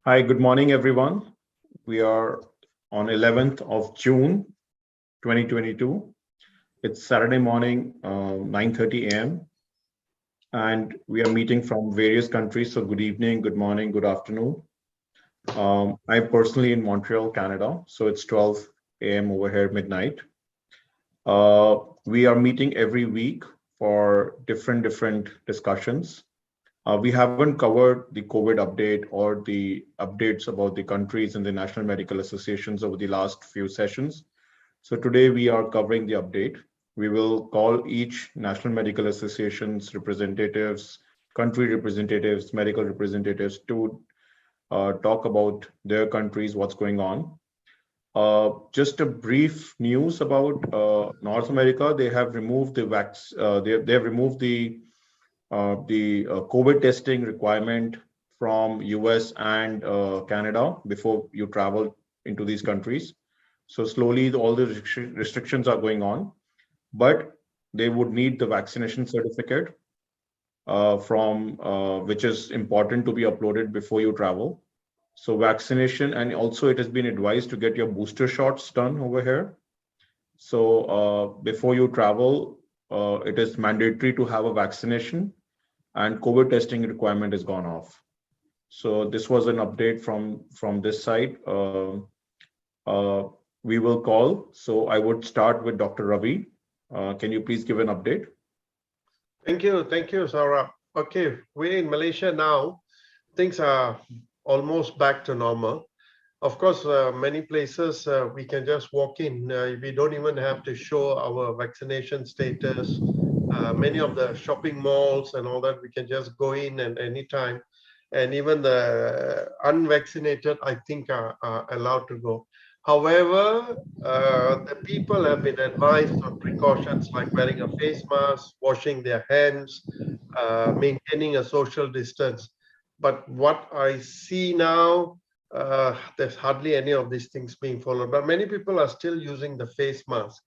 Hi, good morning, everyone. We are on 11th of June, 2022. It's Saturday morning, 9:30 a.m. And we are meeting from various countries. So good evening, good morning, good afternoon. I'm personally in Montreal, Canada. So it's 12 a.m. over here, midnight. We are meeting every week for different discussions. We haven't covered the COVID update or the updates about the countries and the national medical associations over the last few sessions. So today we are covering the update. We will call each national medical association's representatives, country representatives, medical representatives to talk about their countries, what's going on. Just a brief news about North America. They have removed the they have removed the COVID testing requirement from US and Canada before you travel into these countries. So slowly all the restrictions are going on, but they would need the vaccination certificate from which is important to be uploaded before you travel. So vaccination, and also it has been advised to get your booster shots done over here. So before you travel, it is mandatory to have a vaccination, and COVID testing requirement is gone off. So this was an update from this side. We will call. So I would start with Dr. Ravi. Can you please give an update? Thank you, Sarah. Okay, we're in Malaysia now. Things are almost back to normal. Of course, many places we can just walk in. We don't even have to show our vaccination status. Many of the shopping malls and all that, we can just go in at any time. And even the unvaccinated, I think, are allowed to go. However, the people have been advised on precautions like wearing a face mask, washing their hands, maintaining a social distance. But what I see now, there's hardly any of these things being followed, but many people are still using the face mask.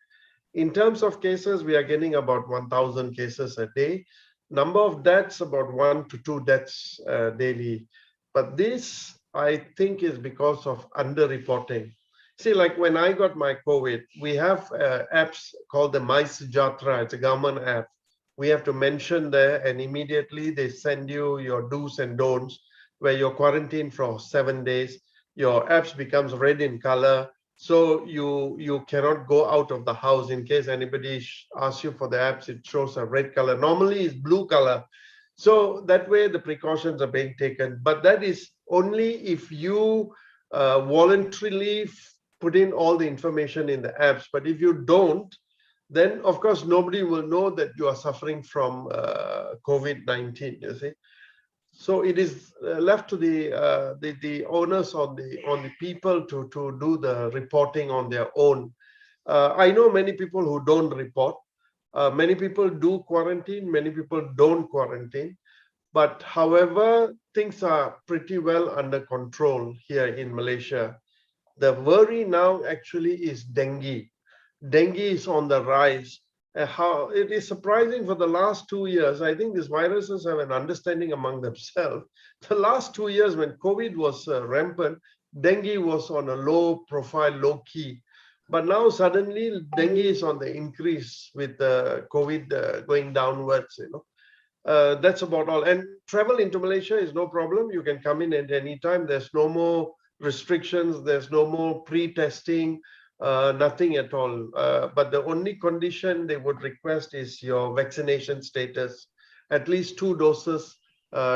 In terms of cases, we are getting about 1,000 cases a day. Number of deaths, about 1 to 2 deaths daily. But this, I think, is because of underreporting. See, like when I got my COVID, we have apps called the My Sejahtera. It's a government app. We have to mention there, and immediately they send you your do's and don'ts, where you're quarantined for 7 days. Your apps becomes red in color. So you cannot go out of the house. In case anybody asks you for the apps, it shows a red color. Normally it's blue color. So that way the precautions are being taken. But that is only if you voluntarily put in all the information in the apps. But if you don't, then of course nobody will know that you are suffering from COVID-19, you see. So it is left to the owners or the people to do the reporting on their own. I know many people who don't report. Many people do quarantine, many people don't quarantine. But however, things are pretty well under control here in Malaysia. The worry now actually is dengue. Dengue is on the rise. How it is surprising for the last 2 years. I think these viruses have an understanding among themselves. The last 2 years when COVID was rampant, dengue was on a low profile, low key. But now suddenly dengue is on the increase with COVID going downwards, you know. That's about all. And travel into Malaysia is no problem. You can come in at any time. There's no more restrictions. There's no more pre-testing. Nothing at all. But the only condition they would request is your vaccination status. At least 2 doses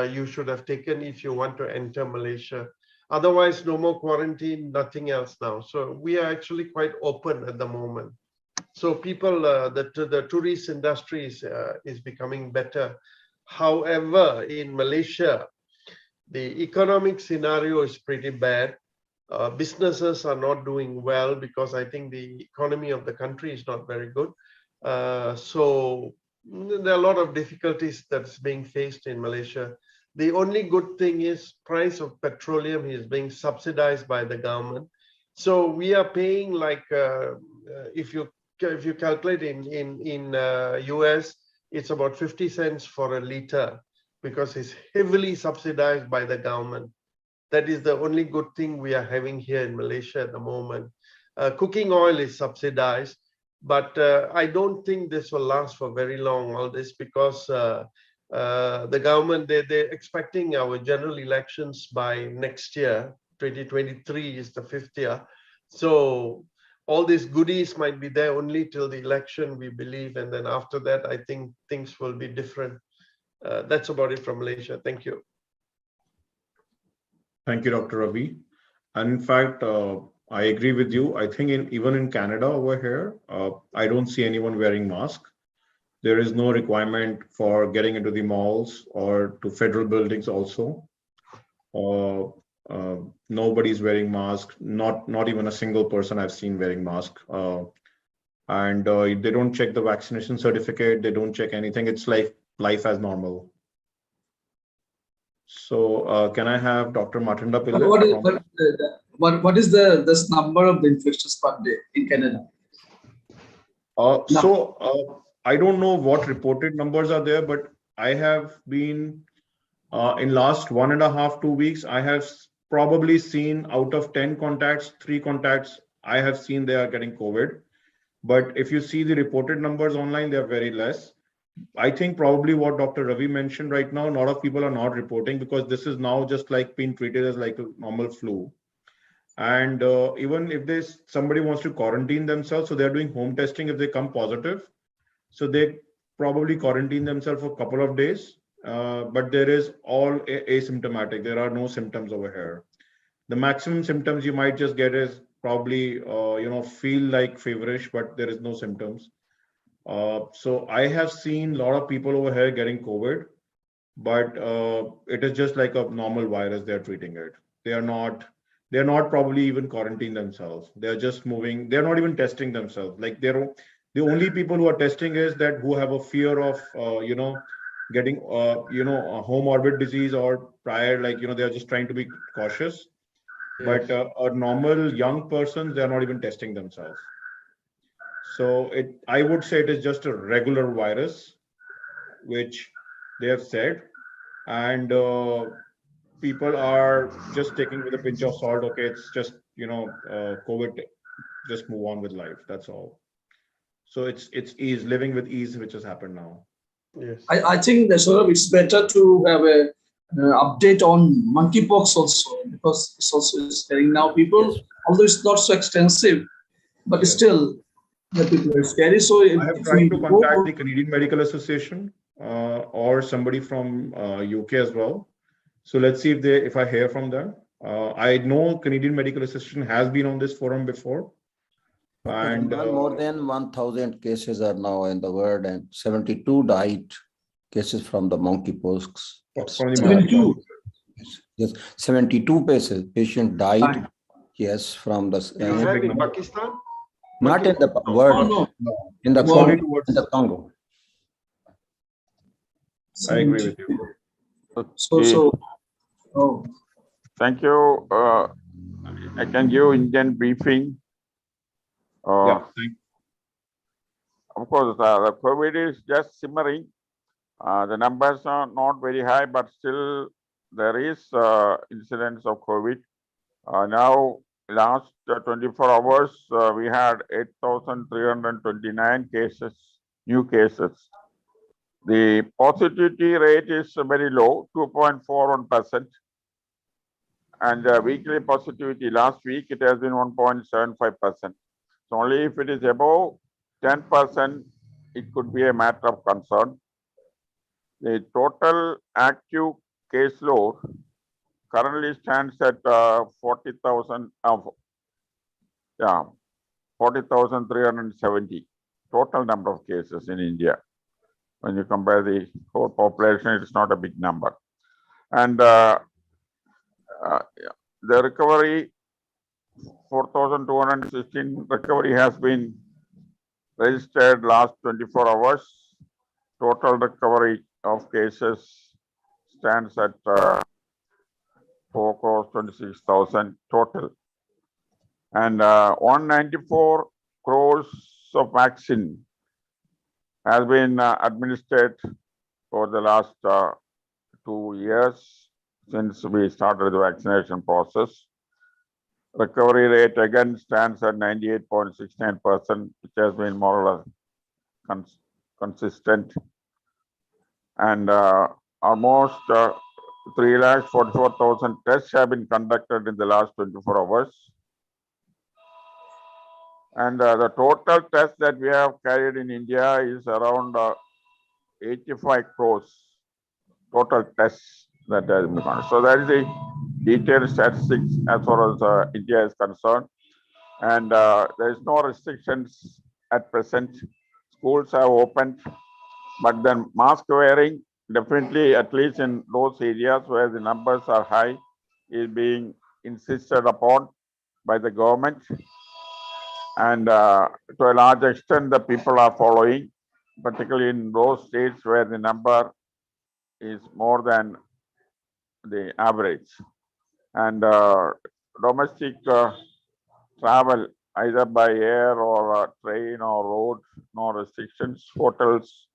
you should have taken if you want to enter Malaysia. Otherwise, no more quarantine, nothing else now. So we are actually quite open at the moment. So people, the tourist industry is becoming better. However, in Malaysia, the economic scenario is pretty bad. Businesses are not doing well because I think the economy of the country is not very good. So there are a lot of difficulties that's being faced in Malaysia. The only good thing is price of petroleum is being subsidized by the government. So we are paying like, if you if you calculate in US, it's about 50 cents for a liter because it's heavily subsidized by the government. That is the only good thing we are having here in Malaysia at the moment. Cooking oil is subsidized, but I don't think this will last for very long, all this, because the government, they're expecting our general elections by next year. 2023 is the 5th year. So all these goodies might be there only till the election, we believe. And then after that, I think things will be different. That's about it from Malaysia. Thank you. Thank you, Dr. Ravi. And in fact, I agree with you. I think even in Canada over here, I don't see anyone wearing mask. There is no requirement for getting into the malls or to federal buildings also. Nobody's wearing mask. Not even a single person I've seen wearing mask. And they don't check the vaccination certificate. They don't check anything. It's like life as normal. So can I have Dr. Matanda Pillai? What is this number of the infections per day in Canada? I don't know what reported numbers are there, but I have been in last 1.5 2 weeks, I have probably seen out of 10 contacts, 3 contacts, I have seen they are getting COVID. But if you see the reported numbers online, they are very less. I think probably what Dr. Ravi mentioned right now, a lot of people are not reporting because this is now just like being treated as like a normal flu. And even if somebody wants to quarantine themselves, so they're doing home testing if they come positive. So they probably quarantine themselves for a couple of days, but there is all asymptomatic. There are no symptoms over here. The maximum symptoms you might just get is probably, feel like feverish, but there is no symptoms. So I have seen a lot of people over here getting COVID, but it is just like a normal virus. They're treating it. They're not probably even quarantined themselves. They're just moving. They're not even testing themselves. Like the only people who are testing is that who have a fear of, getting, a comorbid disease or prior, they're just trying to be cautious. Yes. But a normal young person, they're not even testing themselves. So I would say it is just a regular virus, which they have said, and people are just taking with a pinch of salt. Okay, it's just COVID. Just move on with life. That's all. So it's ease, living with ease, which has happened now. Yes. I think that sort of it's better to have a update on monkeypox also, because it's also scaring now people. Yes. Although it's not so extensive, but yes, still the people are scary. So I have tried to contact the Canadian Medical Association or somebody from UK as well. So let's see if I hear from them. I know Canadian Medical Association has been on this forum before. And more than 1,000 cases are now in the world, and 72 died cases from the monkeypox. 72. Yes, 72 patients died. Yes, from the. You have in Pakistan? Not in the world. No. In the Congo. I agree with you. Oh. Thank you. I can give Indian briefing. Yeah. Of course, the COVID is just simmering. The numbers are not very high, but still there is incidence of COVID. Now, last 24 hours, we had 8,329 cases, new cases. The positivity rate is very low, 2.41%. And weekly positivity, last week it has been 1.75%. So only if it is above 10%, it could be a matter of concern. The total active caseload currently stands at 40,370 total number of cases in India. When you compare the whole population, it's not a big number. And the recovery, 4,216 recovery has been registered last 24 hours. Total recovery of cases stands at 4,26,000 total. And 194 crores of vaccine has been administered for the last 2 years since we started the vaccination process. Recovery rate again stands at 98.69%, which has been more or less consistent. And almost 3,44,000 tests have been conducted in the last 24 hours. And the total tests that we have carried in India is around 85 crores total tests that has been done. So that is the detailed statistics as far as India is concerned. And there is no restrictions at present. Schools have opened, but then mask wearing definitely, at least in those areas where the numbers are high, is being insisted upon by the government. And to a large extent, the people are following, particularly in those states where the number is more than the average. And domestic travel, either by air or train or road, no restrictions. Hotels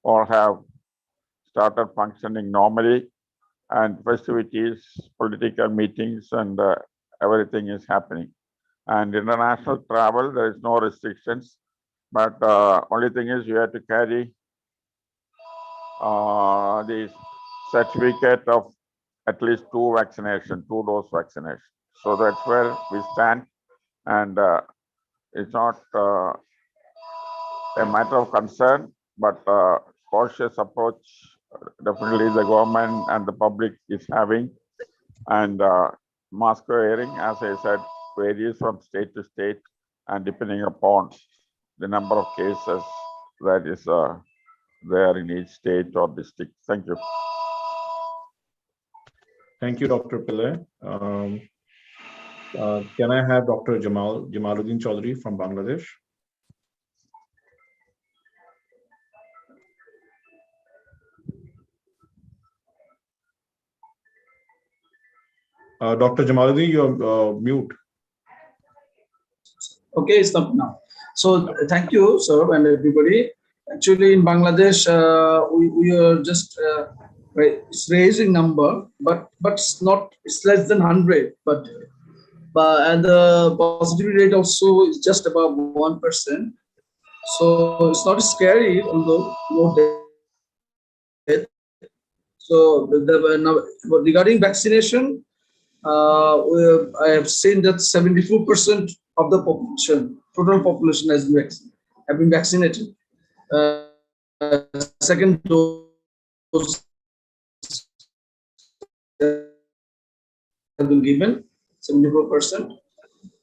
all have started functioning normally, and festivities, political meetings, and everything is happening. And international travel, there is no restrictions, but only thing is you have to carry the certificate of at least 2 dose vaccination. So that's where we stand, and it's not a matter of concern, but cautious approach definitely the government and the public is having. And mask wearing, as I said, varies from state to state and depending upon the number of cases that is there in each state or district. Thank you. Thank you, Dr. Pillai. Can I have Dr. Jamaluddin Chaudhary from Bangladesh? Dr. Jamaluddin, you're mute. Okay, stop now. So thank you, sir, and everybody. Actually, in Bangladesh, we are just it's raising number, but it's not. It's less than 100. But and the positivity rate also is just above 1%. So it's not scary, although no death. So regarding vaccination, I have seen that 74% of the population, total population, have been vaccinated. Second dose has been given, 74%,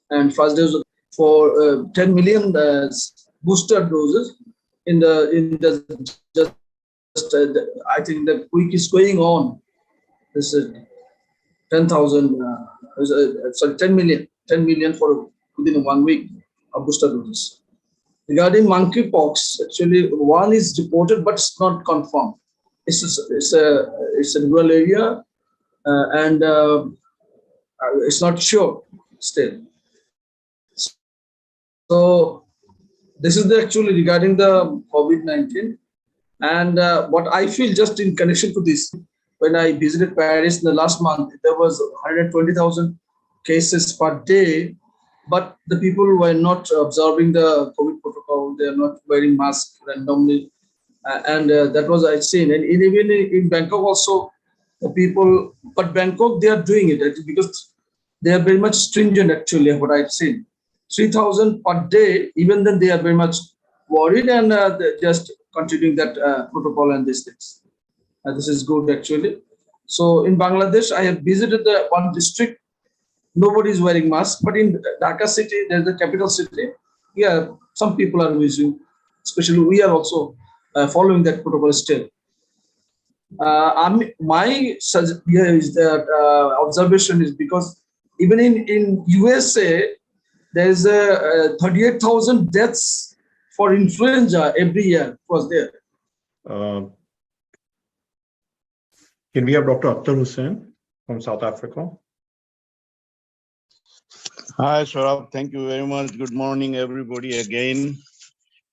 and first dose for 10 million booster doses in the just I think the week is going on. This is 10,000, sorry, 10 million for within 1 week of booster doses. Regarding monkeypox, actually one is reported, but it's not confirmed. It's a rural area, and it's not sure still. So this is actually regarding the COVID-19, and what I feel just in connection to this. When I visited Paris in the last month, there was 120,000 cases per day, but the people were not observing the COVID protocol. They are not wearing masks randomly, and that was I seen. And even in Bangkok also, the people, but Bangkok they are doing it because they are very much stringent. Actually, what I've seen, 3,000 per day. Even then, they are very much worried and just continuing that protocol and these things. This is good actually. So in Bangladesh, I have visited the one district. Nobody is wearing masks, but in Dhaka city, there's the capital city. Yeah, some people are using. Especially, we are also following that protocol still. My is that observation is because even in USA, there's 38,000 deaths for influenza every year. Was there? Can we have Dr. Akhtar Hussain from South Africa? Hi, Saurabh. Thank you very much. Good morning, everybody, again.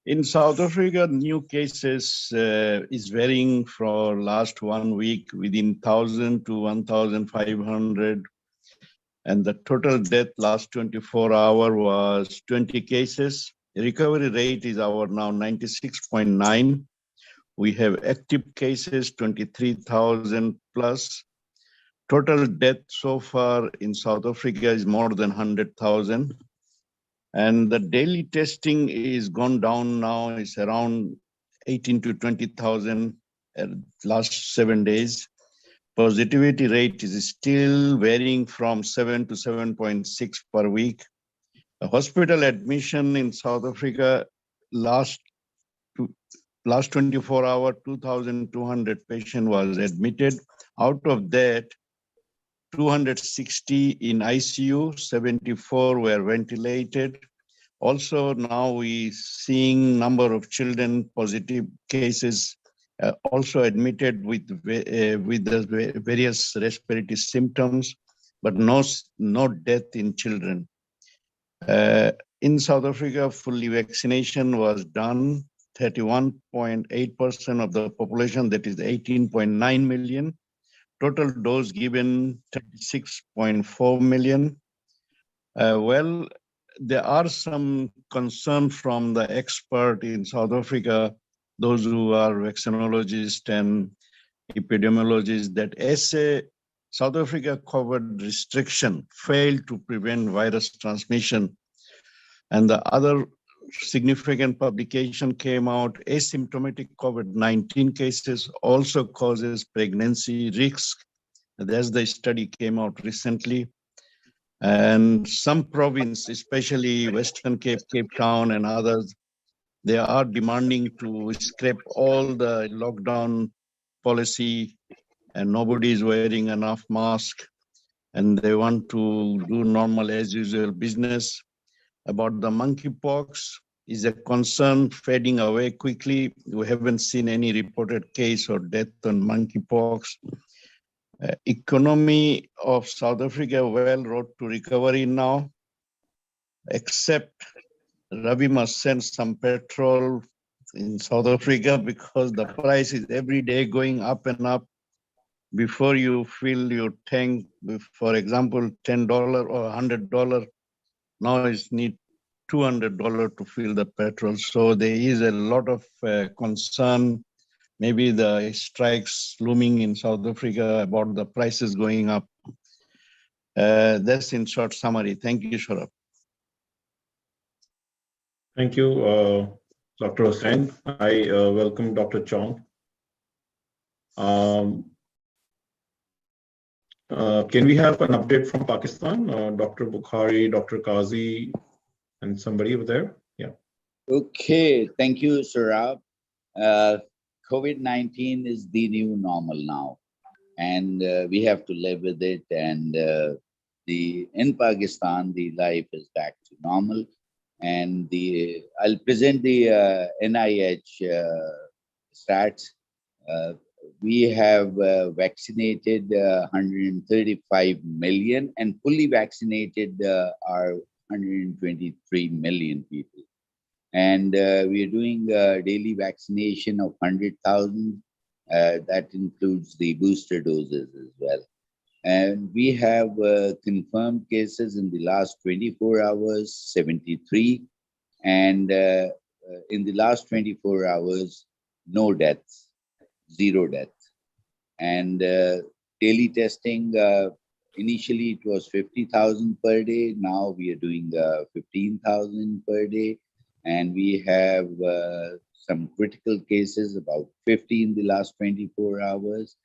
In South Africa, new cases is varying for last 1 week within 1,000 to 1,500. And the total death last 24 hours was 20 cases. Recovery rate is our now 96.9. We have active cases, 23,000 plus. Total death so far in South Africa is more than 100,000. And the daily testing is gone down now. It's around 18 to 20,000 last 7 days. Positivity rate is still varying from 7 to 7.6 per week. A hospital admission in South Africa last 24 hours, 2,200 patient was admitted. Out of that, 260 in ICU, 74 were ventilated. Also, now we seeing number of children positive cases also admitted with the various respiratory symptoms, but no death in children. In South Africa, fully vaccination was done. 31.8% of the population, that is 18.9 million. Total dose given 36.4 million. Well, there are some concern from the expert in South Africa, those who are vaccinologists and epidemiologists, that South Africa COVID restriction failed to prevent virus transmission. And the other significant publication came out, asymptomatic COVID-19 cases also causes pregnancy risk. That's the study came out recently. And some province, especially Western Cape, Cape Town and others, they are demanding to scrap all the lockdown policy and nobody is wearing enough mask and they want to do normal as usual business. About the monkeypox is a concern fading away quickly. We haven't seen any reported case or death on monkeypox. Economy of South Africa well road to recovery now, except Ravi must send some petrol in South Africa because the price is every day going up and up. Before you fill your tank, for example, $10 or $100, now it's need $200 to fill the petrol. So there is a lot of concern, maybe the strikes looming in South Africa about the prices going up. That's in short summary. Thank you, Saurabh. Thank you, Dr. Hussain. I welcome Dr. Chong. Can we have an update from Pakistan? Dr. Bukhari, Dr. Qazi, and somebody over there? Yeah. Okay, thank you, Saurabh. COVID-19 is the new normal now, and we have to live with it. And in Pakistan, the life is back to normal. And I'll present the NIH stats. We have vaccinated 135 million, and fully vaccinated are 123 million people. And we are doing daily vaccination of 100,000. That includes the booster doses as well. And we have confirmed cases in the last 24 hours, 73. And in the last 24 hours, no deaths, 0 deaths. And daily testing, initially it was 50,000 per day. Now we are doing 15,000 per day. And we have some critical cases, about 50 in the last 24 hours.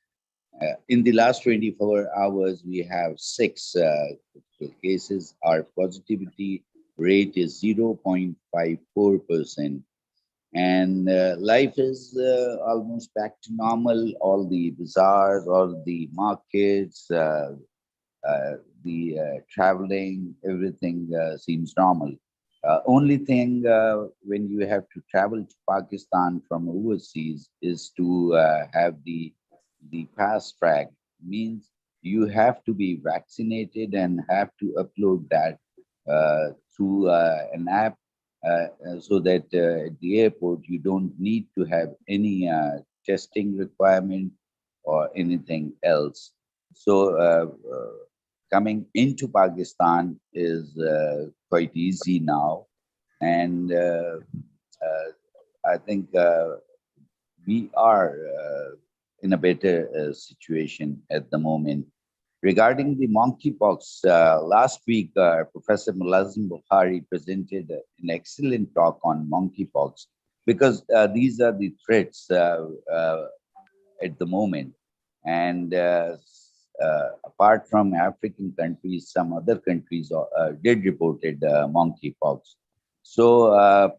In the last 24 hours, we have 6 critical cases. Our positivity rate is 0.54%. And life is almost back to normal. All the bazaars, all the markets, the traveling, everything seems normal. Only thing when you have to travel to Pakistan from overseas is to have the fast track, means you have to be vaccinated and have to upload that through an app so that at the airport you don't need to have any testing requirement or anything else. So coming into Pakistan is quite easy now, and I think we are in a better situation at the moment. Regarding the monkeypox, last week, Professor Mulazim Bukhari presented an excellent talk on monkeypox because these are the threats at the moment. And apart from African countries, some other countries did reported monkeypox. So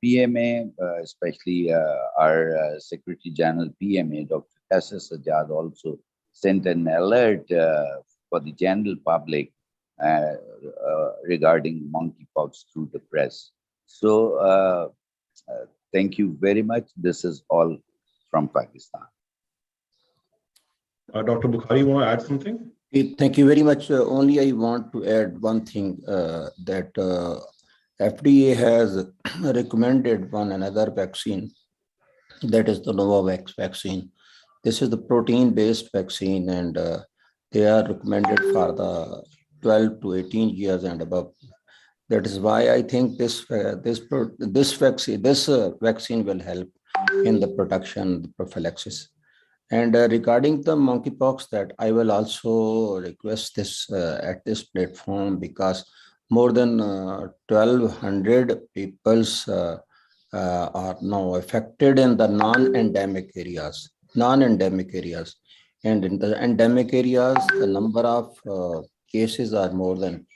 PMA, especially our Secretary General PMA, Dr. Kasser Sajjad, also sent an alert for the general public regarding monkeypox through the press. So thank you very much. This is all from Pakistan. Dr. Bukhari, you want to add something? Thank you very much. Only I want to add one thing that FDA has recommended one another vaccine, that is the Novavax vaccine. This is the protein-based vaccine, and they are recommended for the 12 to 18 years and above. That is why I think this vaccine will help in the protection, the prophylaxis. And regarding the monkeypox, that I will also request this at this platform, because more than 1,200 peoples are now affected in the non-endemic areas. And in the endemic areas, the number of cases are more than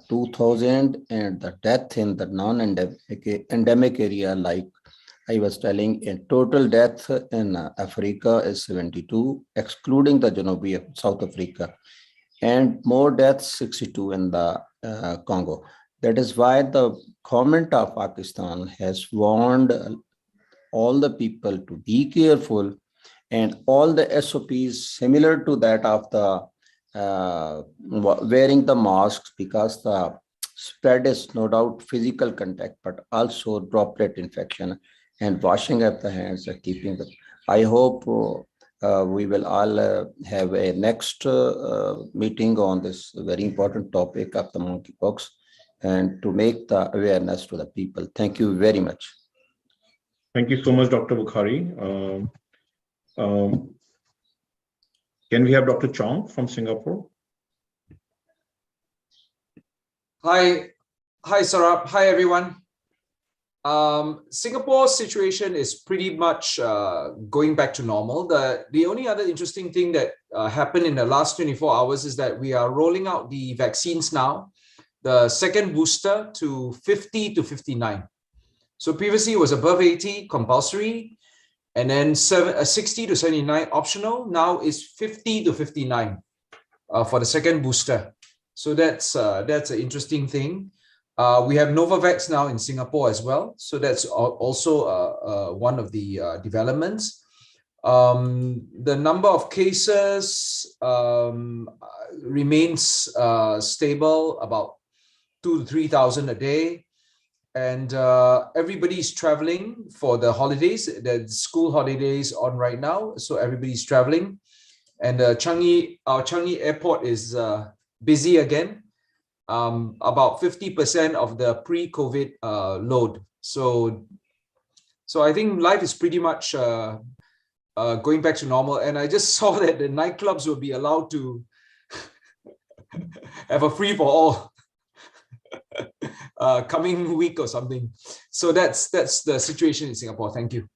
2,000, and the death in the non-endemic area, like I was telling, in total death in Africa is 72, excluding the South Africa, and more deaths 62 in the Congo. That is why the government of Pakistan has warned all the people to be careful, and all the SOPs similar to that of the wearing the masks, because the spread is no doubt physical contact, but also droplet infection, and washing of the hands and keeping the. I hope we will all have a next meeting on this very important topic of the monkeypox, and to make the awareness to the people. Thank you very much. Thank you so much, Dr. Bukhari. Can we have Dr. Chong from Singapore? Hi, Sarab. Hi, everyone. Singapore's situation is pretty much going back to normal. The only other interesting thing that happened in the last 24 hours is that we are rolling out the vaccines now, the second booster to 50 to 59. So previously it was above 80 compulsory, and then 60 to 79 optional. Now is 50 to 59 for the second booster. So that's an interesting thing. We have Novavax now in Singapore as well. So that's also one of the developments. The number of cases remains stable, about 2,000 to 3,000 a day. And everybody's traveling for the holidays. The school holidays on right now. So everybody's traveling. And our Changi airport is busy again. About 50% of the pre-COVID load. So I think life is pretty much going back to normal. And I just saw that the nightclubs will be allowed to have a free for all coming week or something. So that's the situation in Singapore. Thank you.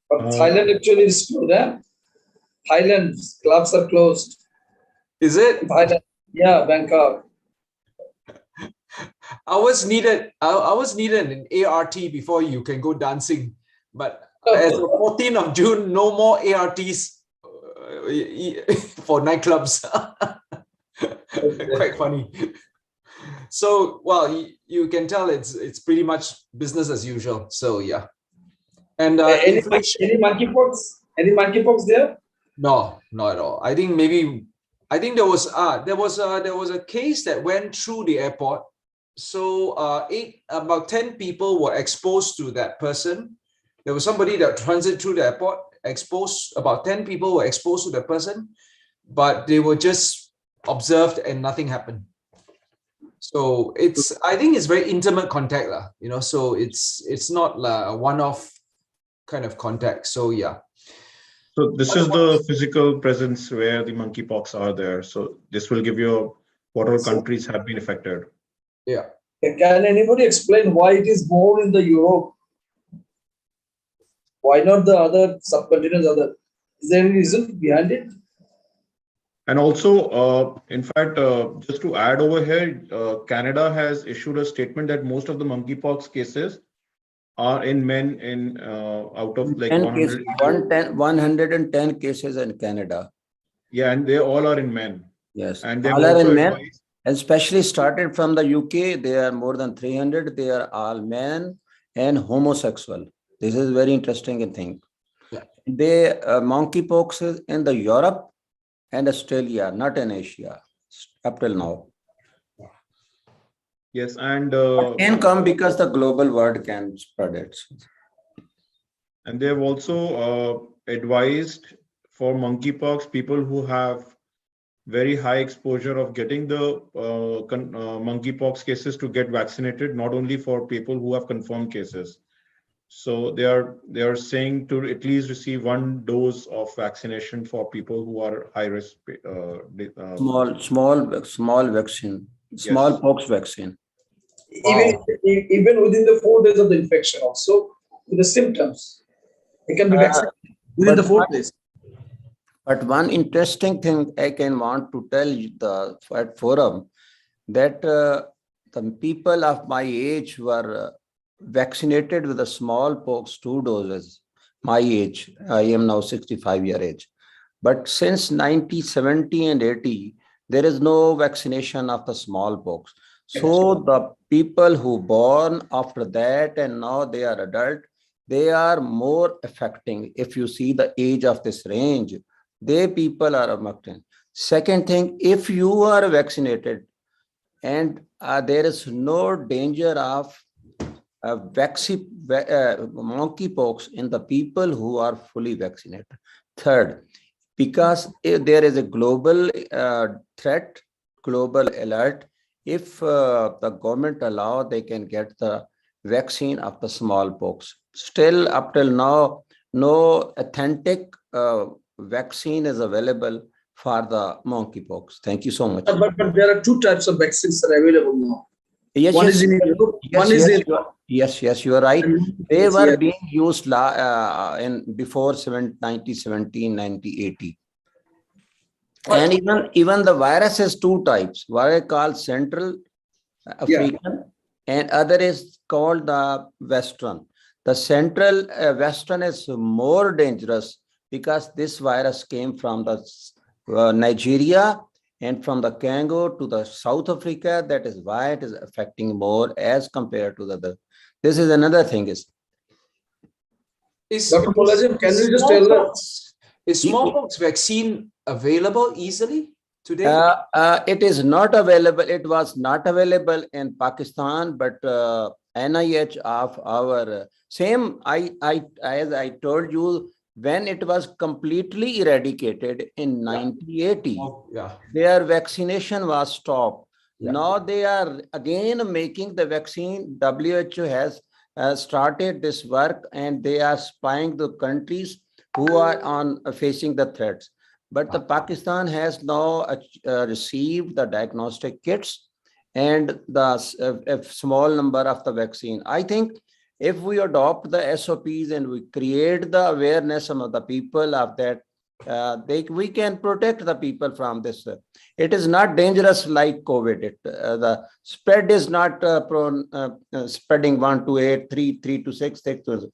But Thailand actually is closed. Thailand clubs are closed. Is it? Thailand. Yeah, Bangkok. I was needed an ART before you can go dancing, but as of 14th of June, no more ARTs for nightclubs. Quite funny. So, well, you can tell it's pretty much business as usual. So yeah. And any monkeypox? Any monkeypox there? No, not at all. I think there was a case that went through the airport, So about 10 people were exposed to that person. There was somebody that transited through the airport, exposed, about 10 people were exposed to the person, but they were just observed and nothing happened. So I think it's very intimate contact, so it's not a one-off kind of contact. So yeah. So this is the physical presence where the monkeypox are there. So this will give you what all countries have been affected. Yeah. Can anybody explain why it is more in the Europe? Why not the other subcontinents? Is there any reason behind it? And also, in fact, just to add over here, Canada has issued a statement that most of the monkeypox cases are in men in out of like 10 cases, 180. 110 cases in Canada. Yeah, and they all are in men. Yes, And they've all are also in men, advised, especially started from the UK. They are more than 300. They are all men and homosexual. This is very interesting thing. Yeah. They monkeypox is in the Europe and Australia, not in Asia up till now. yes, and Can come because the global world can spread it. and they have also advised for monkeypox people who have very high exposure of getting the monkeypox cases to get vaccinated, not only for people who have confirmed cases. So they are saying to at least receive one dose of vaccination for people who are high risk. Small vaccine, smallpox vaccine. Even within the 4 days of the infection, also with the symptoms, it can be vaccinated within the 4 days. But one interesting thing I can want to tell you at forum that the people of my age were vaccinated with the smallpox 2 doses. My age, I am now 65 year age. But since 1970 and 80, there is no vaccination of the smallpox. So the people who born after that and now they are adult, they are more affecting. If you see the age of this range, they people are affected. Second thing, if you are vaccinated and there is no danger of monkeypox in the people who are fully vaccinated. Third, because if there is a global threat, global alert, if the government allow, they can get the vaccine of the smallpox. Still, up till now, no authentic vaccine is available for the monkeypox. Thank you so much. But there are 2 types of vaccines that are available now. Yes, One yes, is in Europe, one is in yes, you are right. They were being used in before 1917, 1980. And even the virus has 2 types. One is called Central African and other is called the Western. The Central Western is more dangerous because this virus came from the Nigeria and from the Congo to the South Africa. That is why it is affecting more as compared to the other. This is another thing is. Dr. Mulasim, can you just tell us? Is smallpox vaccine available easily today? It is not available. It was not available in Pakistan, but NIH of our same. As I told you, when it was completely eradicated in 1980, their vaccination was stopped. Now they are again making the vaccine. WHO has started this work and they are spying the countries who are facing the threats. But the Pakistan has now received the diagnostic kits and a small number of the vaccine. I think if we adopt the SOPs and we create the awareness of the people of that, we can protect the people from this. It is not dangerous like COVID. The spread is not spreading 1 to 8, 3 to 6, 6 to.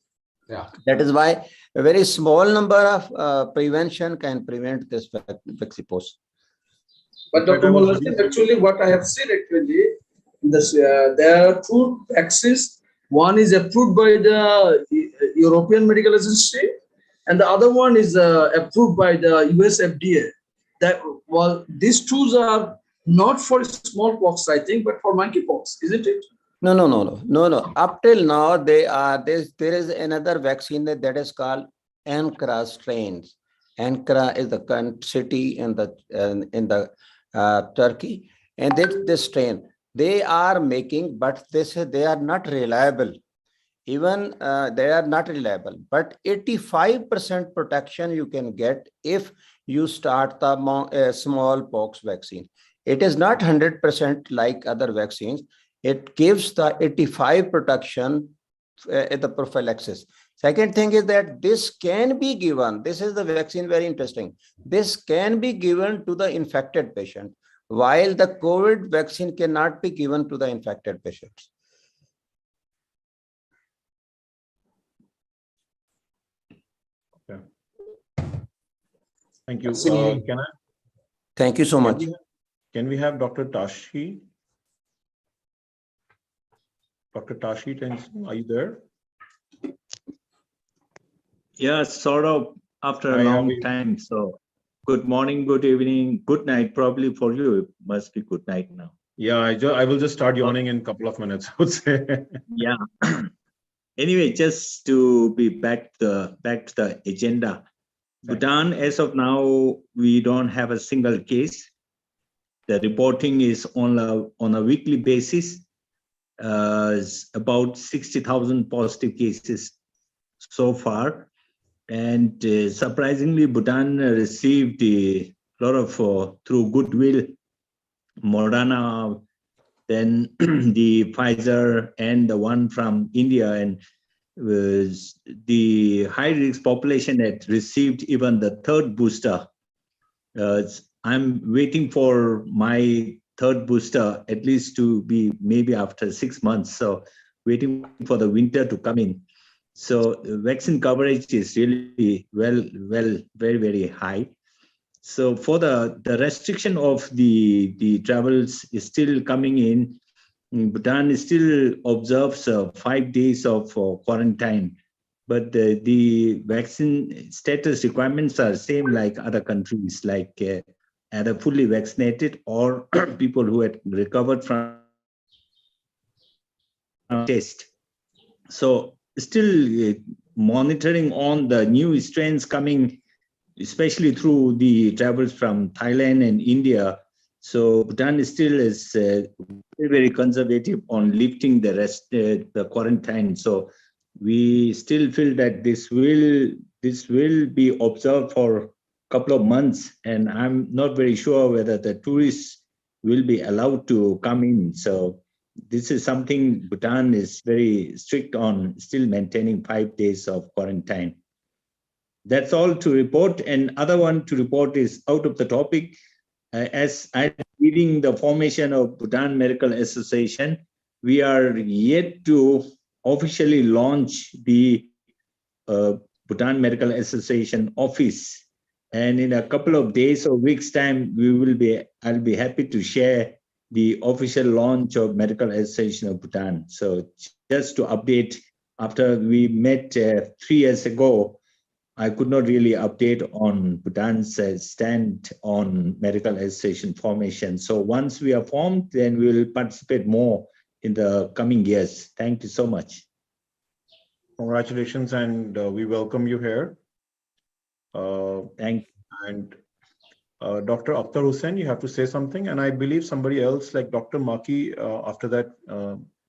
That is why a very small number of prevention can prevent this vaccine. But Dr. Mulasim, actually, what I have seen actually, there are 2 vaccines. One is approved by the European Medical Agency, and the other one is approved by the US FDA. These 2 are not for smallpox, I think, but for monkeypox, isn't it? No. Up till now, there is another vaccine that is called Ankara strains. Ankara is the city in the Turkey, and this strain they are making, but they are not reliable. Even they are not reliable, but 85% protection you can get if you start the smallpox vaccine. It is not 100% like other vaccines. It gives the 85 protection at the prophylaxis. Second thing is that this can be given. This is the vaccine, very interesting. This can be given to the infected patient, while the COVID vaccine cannot be given to the infected patients. Thank you. Fascinating. Thank you so much. Can we have Dr. Tashi? Dr. Tashi Tenson, are you there? Yeah, sort of after Hi, a how are long you? time. So good morning, good evening, good night. Probably for you, it must be good night now. Yeah, I will just start yawning in a couple of minutes, I would say. Yeah. Anyway, just to be back to the agenda. Bhutan, as of now, we don't have a single case. The reporting is on a weekly basis. About 60,000 positive cases so far. And surprisingly, Bhutan received a lot of, through goodwill, Moderna, then the Pfizer and the one from India, and the high-risk population had received even the third booster. I'm waiting for my third booster, at least to be maybe after 6 months. So waiting for the winter to come in. So vaccine coverage is really very, very high. So for the restriction of the travels is still coming in. Bhutan still observes 5 days of quarantine, but the vaccine status requirements are same like other countries, like either fully vaccinated or people who had recovered from test. So still monitoring on the new strains coming, especially through the travels from Thailand and India. So Bhutan still is very, very conservative on lifting the quarantine. So we still feel that this will be observed for a couple of months, and I'm not very sure whether the tourists will be allowed to come in. So this is something Bhutan is very strict on, still maintaining 5 days of quarantine. That's all to report. And other one to report is out of the topic. As I'm reading the formation of Bhutan Medical Association, we are yet to officially launch the Bhutan Medical Association office. And in a couple of days or weeks' time, I'll be happy to share the official launch of Medical Association of Bhutan. So just to update, after we met 3 years ago, I could not really update on Bhutan's stand on medical association formation. So once we are formed, then we will participate more in the coming years. Thank you so much. Congratulations, and we welcome you here. Thank you. And Dr. Akhtar Hussain, you have to say something. And I believe somebody else like Dr. Maki, after that,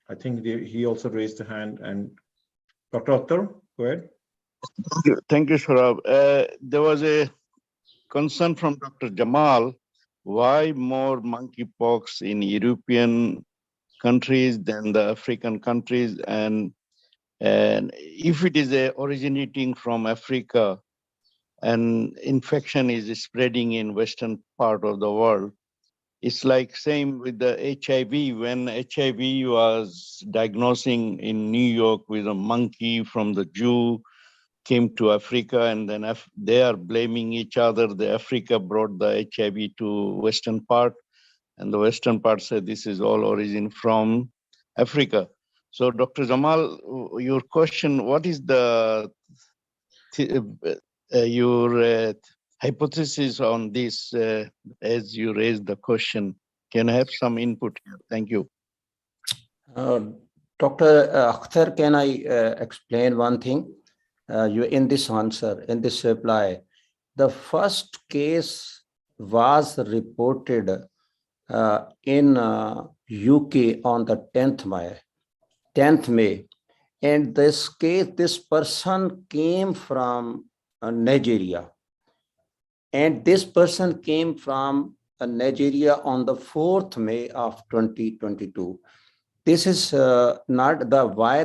I think he also raised a hand. And Dr. Akhtar, go ahead. Thank you, Saurabh. There was a concern from Dr. Jamal, why more monkeypox in European countries than the African countries? And if it is originating from Africa and infection is spreading in Western part of the world, it's like same with the HIV. When HIV was diagnosing in New York with a monkey from the Jew, came to Africa, and then they are blaming each other. The Africa brought the HIV to Western part, and the Western part said this is all origin from Africa. So Dr. Jamal, your question, what is your hypothesis on this as you raised the question? Can I have some input here? Thank you. Dr. Akhtar, can I explain one thing? You in this answer, in this reply, the first case was reported in UK on the 10th May. And this case, this person came from Nigeria. And this person came from Nigeria on the 4th May of 2022. This is not the why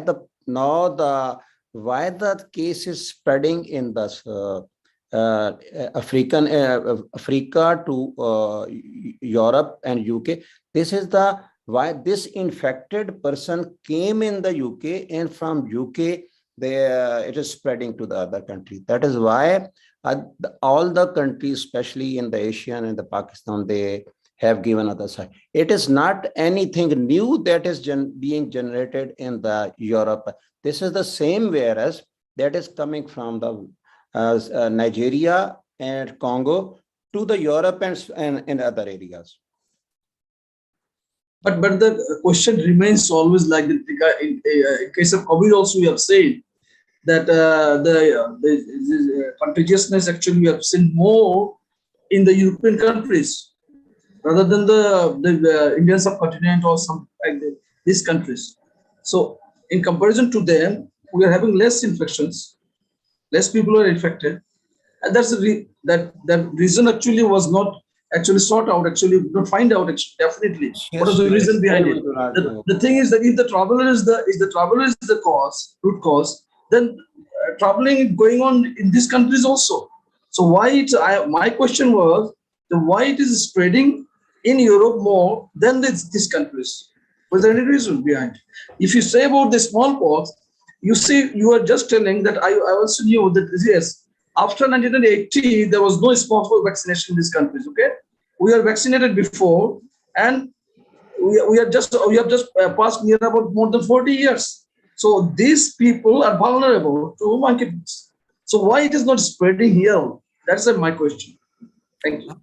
the case is spreading in the Africa to Europe and UK. This is the why this infected person came in the UK, and from UK it is spreading to the other country. That is why all the countries, especially in the Asian and the Pakistan, they have given other side. It is not anything new that is being generated in the Europe. This is the same virus that is coming from the Nigeria and Congo to the Europe and other areas. But the question remains always like in case of COVID also we have said that the contagiousness actually we have seen more in the European countries rather than the Indian subcontinent or some like these countries. So in comparison to them, we are having less infections, less people are infected, and that's that reason actually was not actually sought out. Actually, not find out actually, definitely what is the reason behind it. The thing is that if the traveler is the root cause, then traveling going on in these countries also. So why my question was why it is spreading in Europe more than these countries? Was there any reason behind? If you say about the smallpox, you see, you are just telling that I also knew that yes, after 1980 there was no smallpox vaccination in these countries. Okay, we are vaccinated before, and we have just passed near about more than 40 years. So these people are vulnerable to monkeypox. So why it is not spreading here? That's my question. Thank you.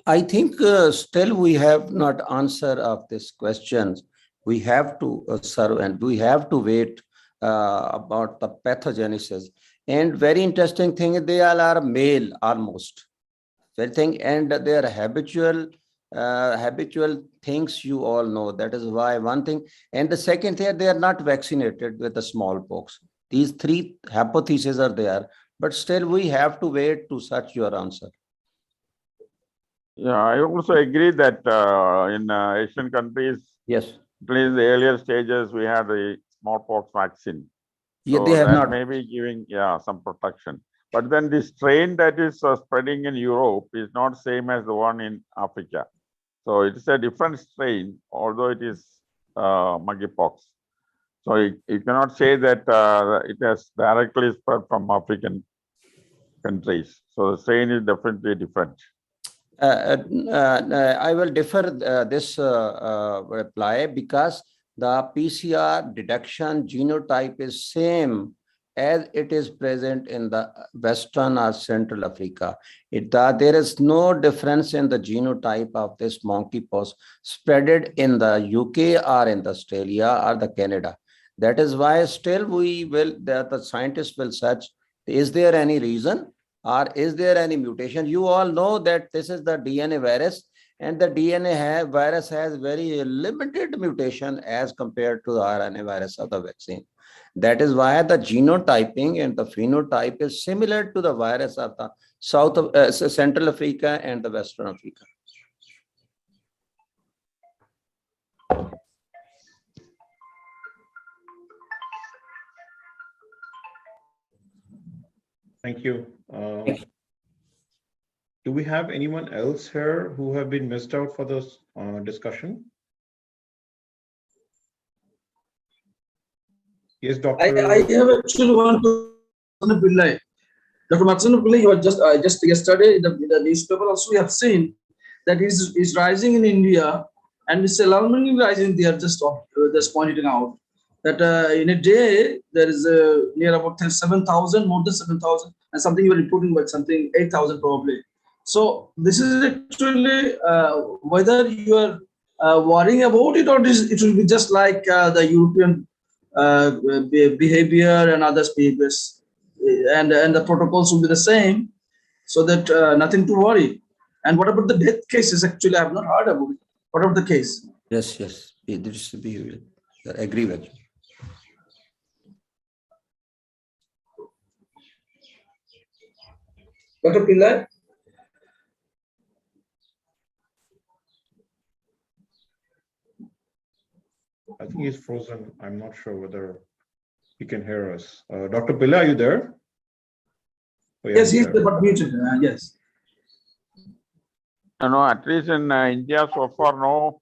I think still we have not answer of this questions. We have to serve and we have to wait about the pathogenesis. And very interesting thing, they all are male almost. And their habitual things you all know. That is why one thing. And the second thing, they are not vaccinated with the smallpox. These three hypotheses are there, but still we have to wait to search your answer. Yeah, I also agree that in Asian countries, yes, at least in the earlier stages, we had the smallpox vaccine. Yeah, so they have that not. may be giving some protection. But then the strain that is spreading in Europe is not same as the one in Africa. So it's a different strain, although it is monkeypox. So you cannot say that it has directly spread from African countries. So the strain is definitely different. I will defer this reply because the PCR detection genotype is same as it is present in the Western or Central Africa. There is no difference in the genotype of this monkeypox spreaded in the UK or in the Australia or the Canada. That is why still the scientists will search, is there any reason or is there any mutation? You all know that this is the DNA virus, and the DNA virus has very limited mutation as compared to the RNA virus of the vaccine. That is why the genotyping and the phenotype is similar to the virus of the Central Africa and the Western Africa. Thank you. Do we have anyone else here who have been missed out for this discussion? Yes, Doctor. I have actually one to Pillai. Dr. Matsuna Pillai, you were just yesterday in the newspaper also we have seen that is rising in India, and it's alarmingly rising. They are just pointing out that in a day there is near about 7,000, more than 7,000, and something you were reporting about something 8,000 probably. So this is actually whether you are worrying about it, or it will be just like the European behavior and others behaviors, and the protocols will be the same, so that nothing to worry. And what about the death cases? Actually, I have not heard about it. What about the case? Yes, yes. There should be. I agree with you. Dr. Pillai? I think he's frozen. I'm not sure whether he can hear us. Dr. Pillai, are you there? Oh, yeah, Yes, he's he's there. but muted. Yes. No, at least in India so far, no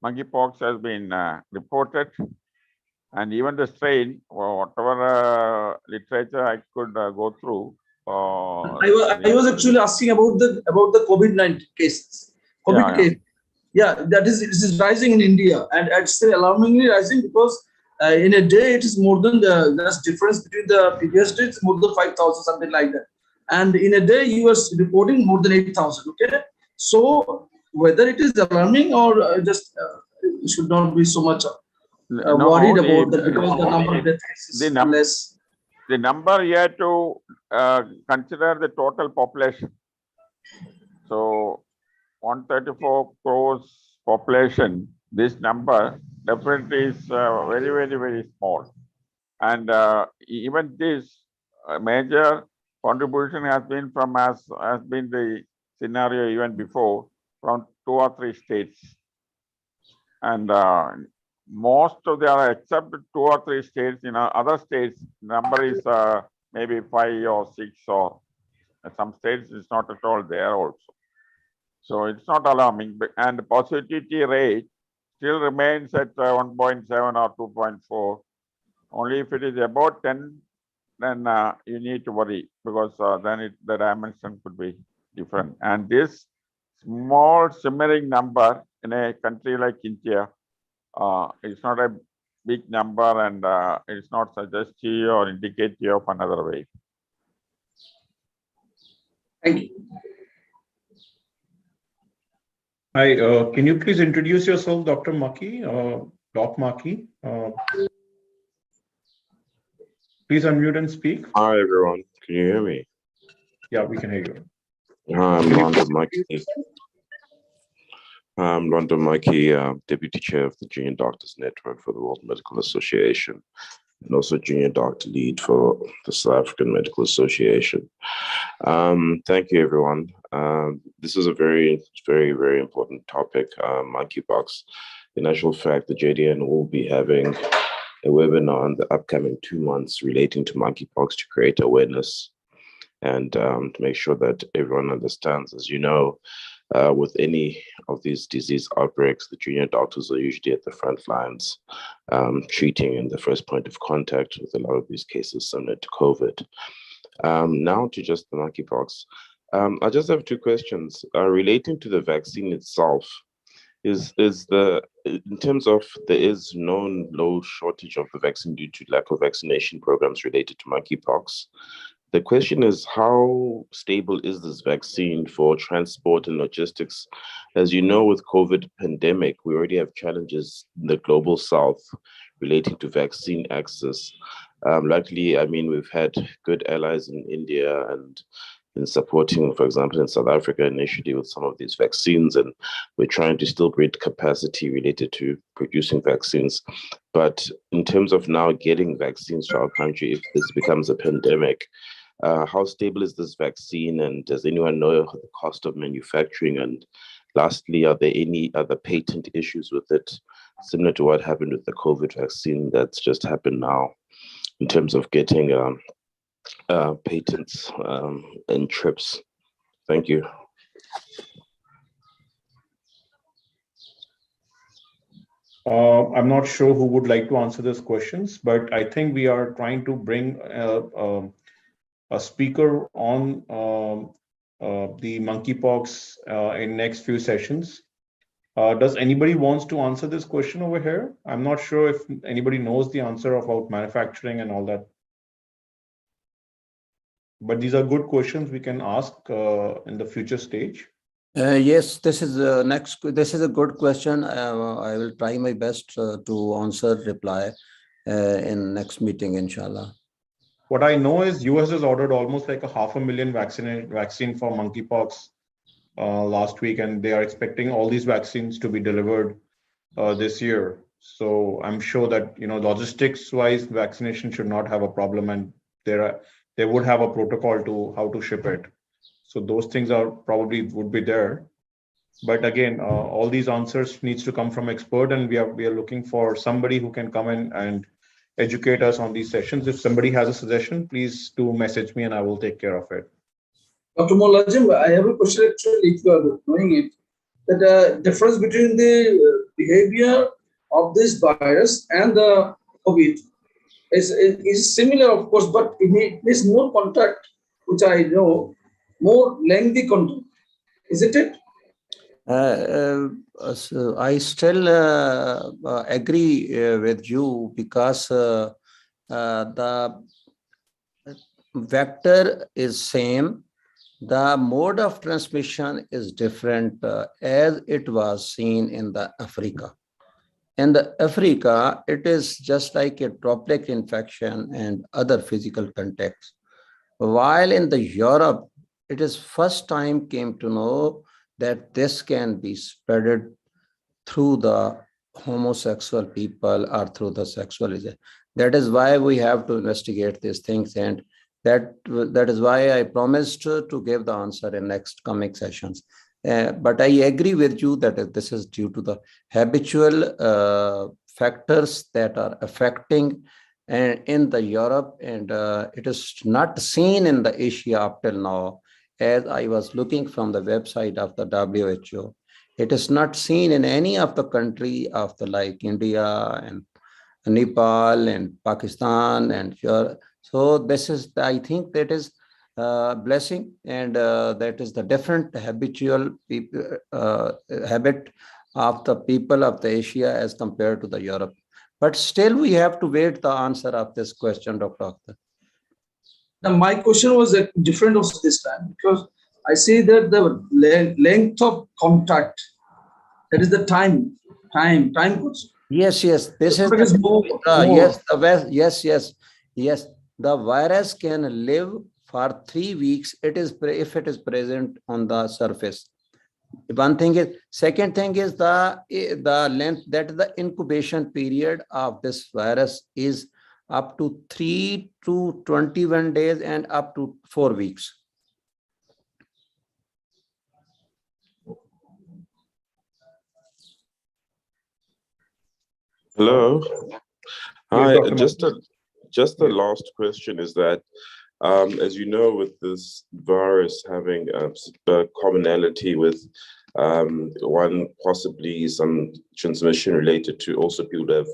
monkeypox has been reported. And even the strain, or whatever literature I could go through. I was actually asking about the COVID-19 cases. COVID Yeah. case. Yeah, that is, it is rising in India, and it's alarmingly rising, because in a day it is more than there's difference between the previous day, it's more than 5,000, something like that. And in a day you are reporting more than 8,000. Okay, so whether it is alarming or just should not be so much worried about that, because the number of death cases are less. The number here to consider the total population. So 134 crores population, this number definitely is very, very, very small. And even this major contribution has been from has been the scenario even before from 2 or 3 states. And most of the other, except 2 or 3 states, other states, number is maybe 5 or 6, or some states it's not at all there also. So it's not alarming, and the positivity rate still remains at 1.7 or 2.4. Only if it is about 10, then you need to worry, because then the dimension could be different. And this small simmering number in a country like India, it's not a big number, and it's not suggestive or indicative of another way. Thank you. Hi, can you please introduce yourself, Dr. Maki, Doc Maki? Please unmute and speak. Hi, everyone. Can you hear me? Yeah, we can hear you. Hi, I'm London Mikey. I'm London Mikey, Deputy Chair of the Junior Doctors Network for the World Medical Association, and also Junior Doctor Lead for the South African Medical Association. Thank you, everyone. This is a very, very, very important topic, monkeypox. In actual fact, the JDN will be having a webinar in the upcoming 2 months relating to monkeypox to create awareness and to make sure that everyone understands. As you know, with any of these disease outbreaks, the junior doctors are usually at the front lines, treating in the first point of contact with a lot of these cases similar to COVID. Now to just the monkeypox. I just have 2 questions relating to the vaccine itself. In terms of there is known low shortage of the vaccine due to lack of vaccination programs related to monkeypox. The question is, how stable is this vaccine for transport and logistics? As you know, with COVID pandemic, we already have challenges in the global south relating to vaccine access. Luckily, I mean, we've had good allies in India and in supporting, for example, in South Africa initially with some of these vaccines, and we're trying to still build capacity related to producing vaccines. But in terms of now getting vaccines to our country, if this becomes a pandemic, how stable is this vaccine, and does anyone know the cost of manufacturing? And lastly, are there any other patent issues with it, similar to what happened with the COVID vaccine that's just happened now, in terms of getting patents and trips? Thank you. I'm not sure who would like to answer these questions, but I think we are trying to bring a speaker on the monkeypox in next few sessions. Does anybody wants to answer this question over here? I'm not sure if anybody knows the answer about manufacturing and all that. but these are good questions we can ask in the future stage. Yes, this is this is a good question. I will try my best to answer, reply in next meeting, inshallah. What I know is US has ordered almost like a 500,000 vaccine for monkeypox last week, and they are expecting all these vaccines to be delivered this year. So I'm sure that logistics-wise, vaccination should not have a problem, and they would have a protocol to how to ship it. So those things are probably would be there. But again, all these answers needs to come from expert, and we are looking for somebody who can come in and educate us on these sessions. If somebody has a suggestion, please do message me and I will take care of it. Dr. Molajim, I have a question actually, if you are knowing it, that the difference between the behavior of this virus and the COVID is similar, of course, but it needs more contact, which I know, more lengthy contact. Isn't it? So I still agree with you because the vector is same. The mode of transmission is different as it was seen in the Africa. In the Africa, it is just like a droplet infection and other physical contacts. While in the Europe, it is first time came to know that this can be spreaded through the homosexual people or through the sexualism. That is why we have to investigate these things, and that is why I promised to give the answer in next coming sessions. But I agree with you that this is due to the habitual factors that are affecting in the Europe, and it is not seen in the Asia up till now. As I was looking from the website of the WHO, it is not seen in any of the country of the like India and Nepal and Pakistan and Europe. So this is, I think that is blessing, and that is the different habitual habit of the people of the Asia as compared to the Europe. But still we have to wait the answer of this question, Dr. Akhtar. Now, my question was different also this time, because I see that the length of contact, that is the time goes. Yes, this is Yes, the virus can live for 3 weeks. If it is present on the surface. One thing is, second thing is the length, that the incubation period of this virus is up to 3 to 21 days and up to 4 weeks. Hello. Hi. Yes, Just the last question is that, as you know, with this virus having a commonality with one possibly some transmission related to also people who have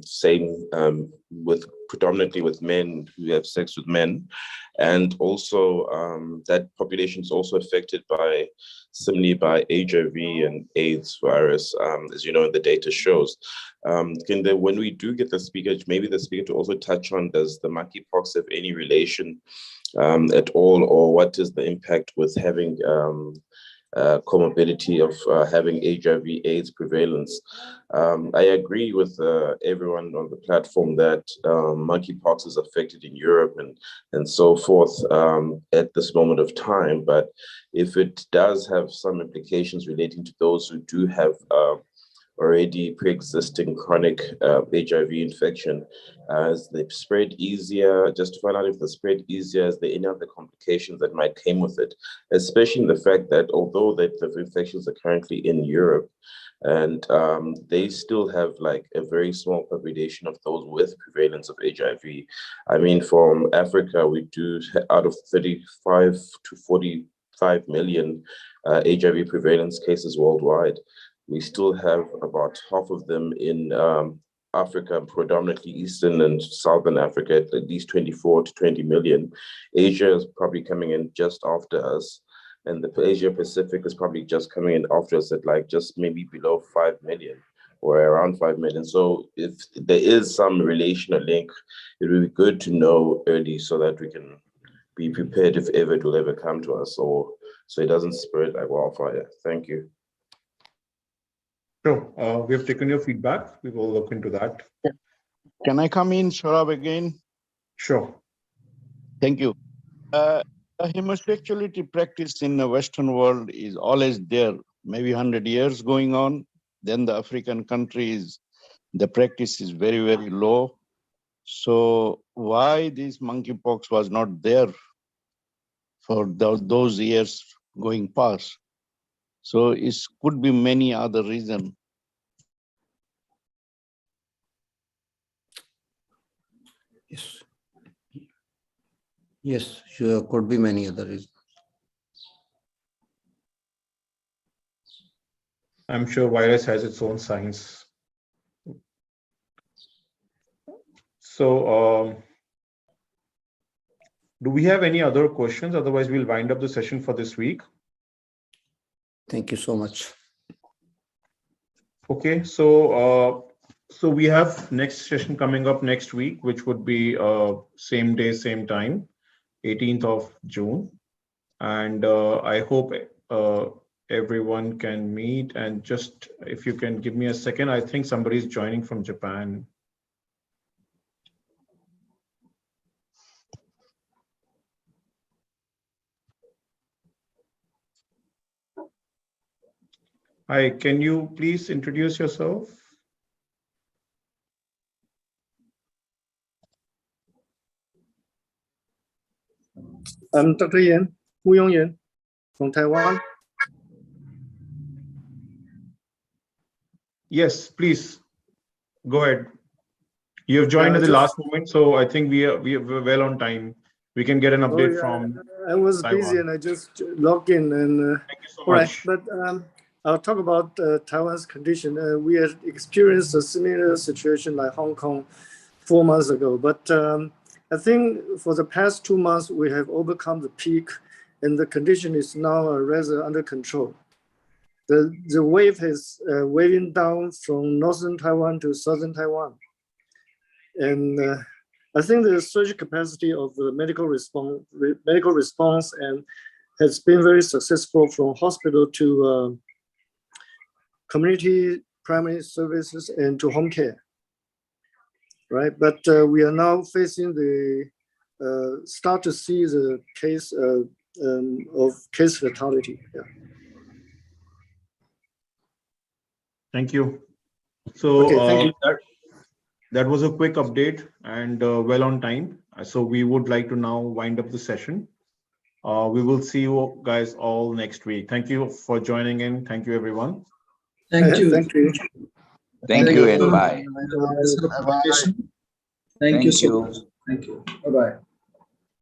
same with predominantly with men who have sex with men, and also that population is also affected by similarly by HIV and AIDS virus, as you know, the data shows. When we do get the speaker, maybe the speaker to also touch on, does the monkeypox have any relation at all, or what is the impact with having comorbidity of having HIV AIDS prevalence? I agree with everyone on the platform that monkeypox is affected in Europe and so forth at this moment of time. But if it does have some implications relating to those who do have already pre-existing chronic HIV infection, as they spread easier, just to find out if they spread easier, is there any other complications that might come with it, especially in the fact that although that the infections are currently in Europe, and they still have like a very small population of those with prevalence of HIV. I mean, from Africa, we do out of 35 to 45 million HIV prevalence cases worldwide. We still have about half of them in Africa, predominantly Eastern and Southern Africa, at least 24 to 20 million. Asia is probably coming in just after us. And the Asia Pacific is probably just coming in after us at like just maybe below 5 million. or around 5 million. So if there is some relation or link, it would be good to know early so that we can be prepared if ever it will ever come to us, or so it doesn't spread like wildfire. Thank you. Sure. We have taken your feedback. We will look into that. Can I come in, Saurabh, again? Sure. Thank you. Homosexuality practice in the Western world is always there, maybe 100 years going on. Then the African countries, the practice is very, very low. So why this monkeypox was not there for those years going past? So it could be many other reasons. Yes. Yes, sure, could be many other reasons. I'm sure virus has its own signs. So, do we have any other questions? Otherwise, we'll wind up the session for this week. Thank you so much. Okay, so we have next session coming up next week, which would be same day, same time, 18th of June. And I hope everyone can meet. And just if you can give me a second, I think somebody's joining from Japan. Hi, can you please introduce yourself? I'm Dr. Yan, Wu Yongyan from Taiwan. Yes, please go ahead. You have joined at the last moment, so I think we're well on time. We can get an update from I was Taiwan. busy and I just logged in. And thank you so all right, much. but I'll talk about Taiwan's condition. We had experienced a similar situation like Hong Kong 4 months ago, but I think for the past 2 months we have overcome the peak, and the condition is now rather under control. The wave is waving down from northern Taiwan to southern Taiwan. And I think the surge capacity of the medical response and has been very successful from hospital to community primary services and to home care, right? But we are now facing the start to see the case of case fatality. Yeah. Thank you. So Okay, thank you. That was a quick update and well on time. So we would like to now wind up the session. We will see you guys all next week. Thank you for joining in. Thank you, everyone. Thank you. Thank you. Thank you and bye. Thank you so much. Thank you. Bye-bye.